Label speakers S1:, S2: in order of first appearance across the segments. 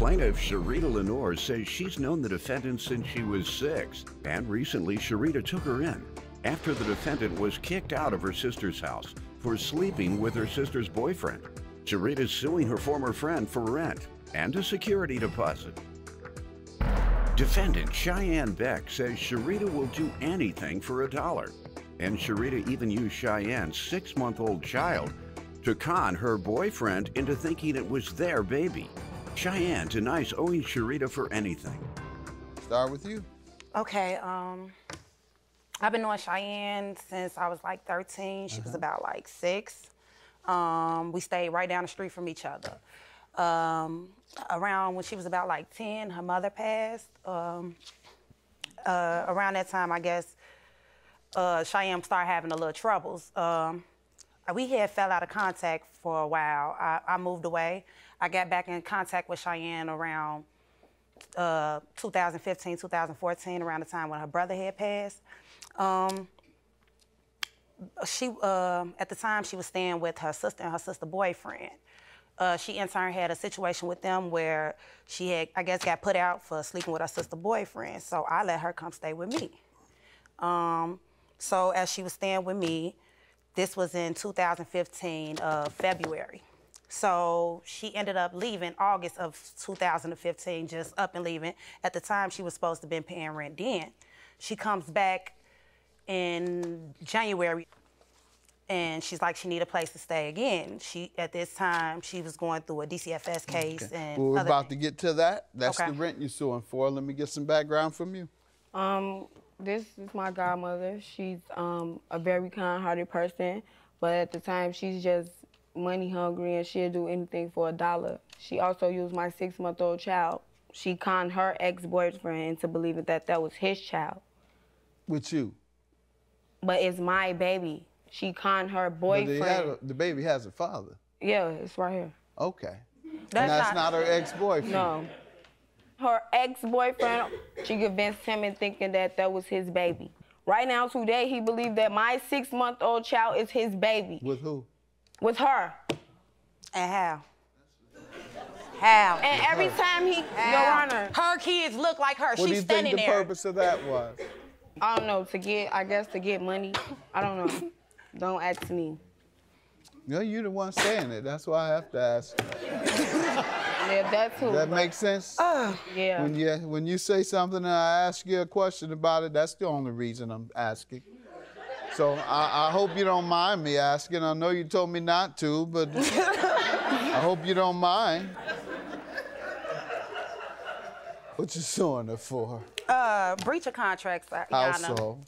S1: Plaintiff Sharita Lenore says she's known the defendant since she was 6, and recently Sharita took her in after the defendant was kicked out of her sister's house for sleeping with her sister's boyfriend. Sharita's suing her former friend for rent and a security deposit. Defendant Cheyenne Beck says Sharita will do anything for $1, and Sharita even used Cheyenne's 6-month-old child to con her boyfriend into thinking it was their baby. Cheyenne denies owing Sharita for anything.
S2: Start with you.
S3: Okay, I've been knowing Cheyenne since I was like 13. She was about like 6. We stayed right down the street from each other. Around when she was about like 10, her mother passed. Around that time, I guess, Cheyenne started having a little troubles. We had fell out of contact for a while. I moved away. I got back in contact with Cheyenne around 2015, 2014, around the time when her brother had passed. At the time, she was staying with her sister and her sister's boyfriend. She in turn had a situation with them where she had, I guess, got put out for sleeping with her sister's boyfriend. So I let her come stay with me. So as she was staying with me, this was in 2015, February. So she ended up leaving August of 2015, just up and leaving. At the time, she was supposed to have been paying rent then. She comes back in January, and she's like, she need a place to stay again. At this time, she was going through a DCFS case. Okay. And
S2: well, we're about to get to that. That's okay. The rent you're suing for. Let me get some background from you.
S4: This is my godmother. She's a very kind-hearted person, but at the time, she's just money hungry and she'll do anything for $1. She also used my 6-month-old child. She conned her ex-boyfriend into believing that that was his child.
S2: With you?
S4: But it's my baby. She conned her boyfriend.
S2: But the baby has a father.
S4: Yeah, it's right here.
S2: Okay. That's not her ex-boyfriend?
S4: No. Her ex-boyfriend, she convinced him in thinking that that was his baby. Right now, today, he believed that my 6-month-old child is his baby.
S2: With who?
S4: With her.
S3: And how? How?
S4: And every time he, Your Honor.
S3: Her kids look like her.
S2: What
S3: She's standing there.
S2: What do you think the purpose of that was?
S4: I don't know, to get money. I don't know. Don't ask me.
S2: No, you're the one saying it. That's why I have to ask.
S4: Yeah, that too.
S2: That makes sense?
S4: Yeah.
S2: When you say something and I ask you a question about it, that's the only reason I'm asking. So I hope you don't mind me asking. I know you told me not to, but I hope you don't mind. What you suing her for?
S3: Breach of contracts,
S2: How so?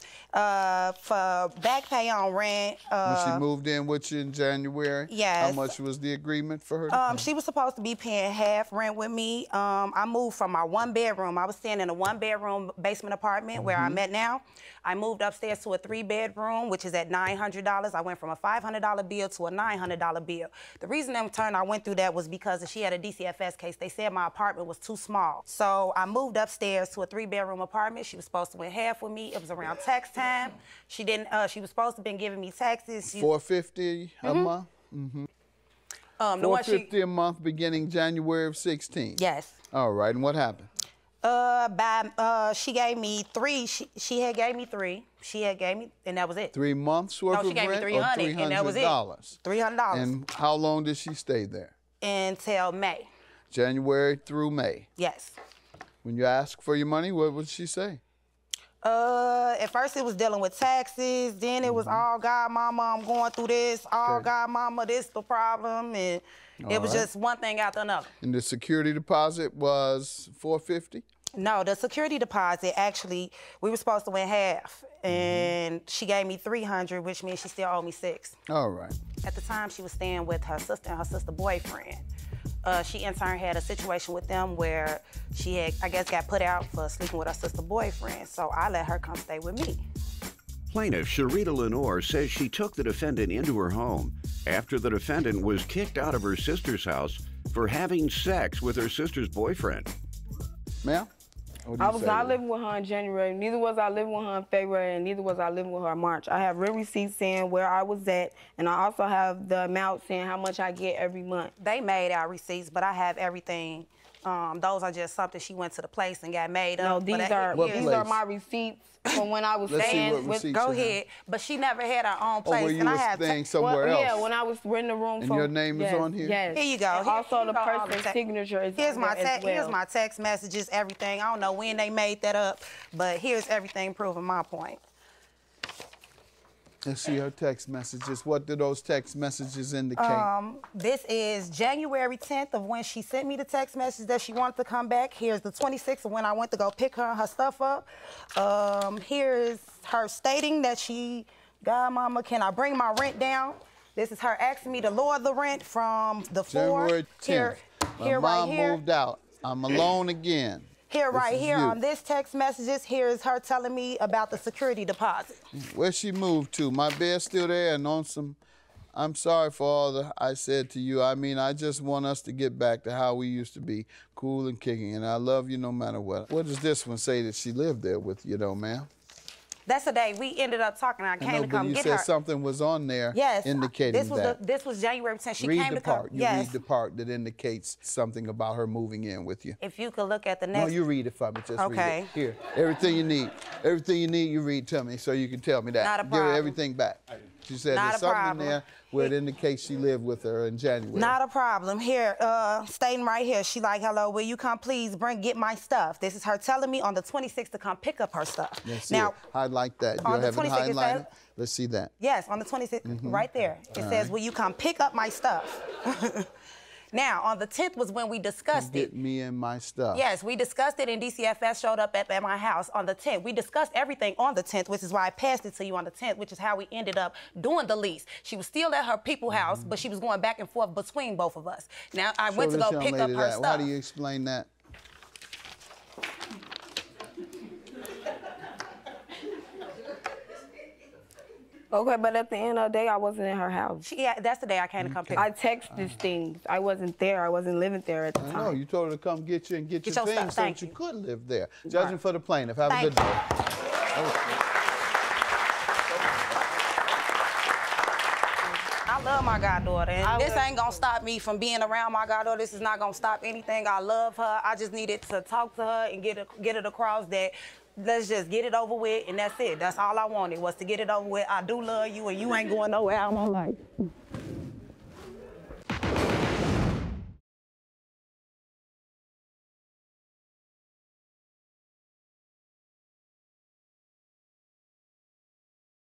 S3: For back pay on rent.
S2: When she moved in with you in January?
S3: Yes.
S2: How much was the agreement for her?
S3: She was supposed to be paying half rent with me. I moved from my 1-bedroom. I was staying in a 1-bedroom basement apartment where I'm at now. I moved upstairs to a 3-bedroom, which is at $900. I went from a $500 bill to a $900 bill. The reason in turn I went through that was because she had a DCFS case. They said my apartment was too small. So I moved upstairs to a 3-bedroom apartment. She was supposed to win half with me. It was around tax time. She didn't. She was supposed to have been giving me taxes.
S2: $450 a month. $450 a month beginning January of 16.
S3: Yes.
S2: All right. And what happened?
S3: She gave me 3. She had gave me 3. She had gave me, and that was it.
S2: 3 months worth of rent?
S3: No, she gave me $300, and that was it. $300.
S2: And how long did she stay there?
S3: Until May.
S2: January through May.
S3: Yes.
S2: When you asked for your money, what did she say?
S3: At first it was dealing with taxes, then it was, oh God, mama, I'm going through this. Oh God, mama, this the problem. And it was just one thing after another.
S2: And the security deposit was $450?
S3: No, the security deposit, actually, we were supposed to win half. And she gave me $300, which means she still owed me $600.
S2: All right.
S3: At the time, she was staying with her sister and her sister's boyfriend. She in turn had a situation with them where she had, I guess, got put out for sleeping with her sister's boyfriend. So I let her come stay with me.
S1: Plaintiff Sharita Lenore says she took the defendant into her home after the defendant was kicked out of her sister's house for having sex with her sister's boyfriend.
S2: Ma'am?
S4: I was not living with her in January. Neither was I living with her in February, and neither was I living with her in March. I have real receipts saying where I was at, and I also have the amount saying how much I get every month.
S3: They made our receipts, but I have everything Those are just something she went to the place and got made
S4: No,
S3: up.
S4: these are my receipts from when I was staying with.
S3: Go ahead, but she never had her own place.
S2: Oh, where you was staying somewhere else?
S4: Yeah, when I was renting the room.
S2: And your name is on here?
S4: Yes.
S3: Here you go.
S4: And also the
S3: all
S4: person's signature is
S3: here's
S4: on
S3: my
S4: there as well.
S3: Here's my text messages, everything. I don't know when they made that up, but here's everything proving my point.
S2: Let's see her text messages. What do those text messages indicate?
S3: This is January 10th of when she sent me the text message that she wanted to come back. Here's the 26th of when I went to go pick her stuff up. Here is her stating that she, God, mama, can I bring my rent down? This is her asking me to lower the rent from the floor.
S2: January 10th.
S3: Here,
S2: My
S3: right
S2: mom
S3: here.
S2: moved out. I'm alone again.
S3: Here,
S2: This
S3: right
S2: is
S3: here
S2: you.
S3: on this text messages, here is her telling me about the security deposit.
S2: Where she moved to? My bed's still there and on some. I'm sorry for all the I said to you. I mean, I just want us to get back to how we used to be, cool and kicking. And I love you no matter what. What does this one say that she lived there with you, though, ma'am?
S3: That's the day we ended up talking. I came to come
S2: you
S3: get
S2: said
S3: her.
S2: something was on there
S3: Yes,
S2: indicating that.
S3: this was January 10th. She
S2: read
S3: came
S2: the
S3: to come.
S2: part. You
S3: Yes.
S2: read the part that indicates something about her moving in with you.
S3: If you could look at the
S2: No,
S3: next.
S2: you read it for me. Just read
S3: Okay.
S2: it. Here, everything you need. Everything you need, you read to me so you can tell me that.
S3: Not a
S2: Give her
S3: problem.
S2: everything back. She said
S3: Not
S2: there's
S3: a
S2: something
S3: problem.
S2: in there where it indicates she lived with her in January.
S3: Not a problem. Here, stating right here, she like, hello, will you come please get my stuff? This is her telling me on the 26th to come pick up her stuff.
S2: Let's
S3: now,
S2: see it. Highlight that. You
S3: on the
S2: have it
S3: 26th, it
S2: highlighted?
S3: says-
S2: Let's see that.
S3: yes, on the 26th, right there. It says, will you come pick up my stuff? Now, on the 10th was when we discussed it.
S2: Get me and my stuff.
S3: Yes, we discussed it, and DCFS showed up at my house on the 10th. We discussed everything on the 10th, which is why I passed it to you on the 10th, which is how we ended up doing the lease. She was still at her people's house, but she was going back and forth between both of us. Now, I went to
S2: Show
S3: go
S2: this
S3: pick
S2: young
S3: up
S2: lady
S3: her
S2: that.
S3: stuff.
S2: How do you explain that?
S4: Okay, but at the end of the day, I wasn't in her house.
S3: Yeah, that's the day I came to come pick her
S4: I texted things. I wasn't there. I wasn't living there at the
S2: I
S4: time.
S2: know. You told her to come get you and get your
S3: your
S2: things
S3: stuff.
S2: so
S3: Thank
S2: that you
S3: you.
S2: could live there. Judging for the plaintiff. Have a
S3: Thank
S2: good
S3: you.
S2: day.
S3: I love my goddaughter, and
S4: I
S3: this
S4: would-
S3: ain't gonna stop me from being around my goddaughter. This is not gonna stop anything. I love her. I just needed to talk to her and get it across that let's just get it over with, and that's it. That's all I wanted was to get it over with. I do love you, and you ain't going nowhere all my life.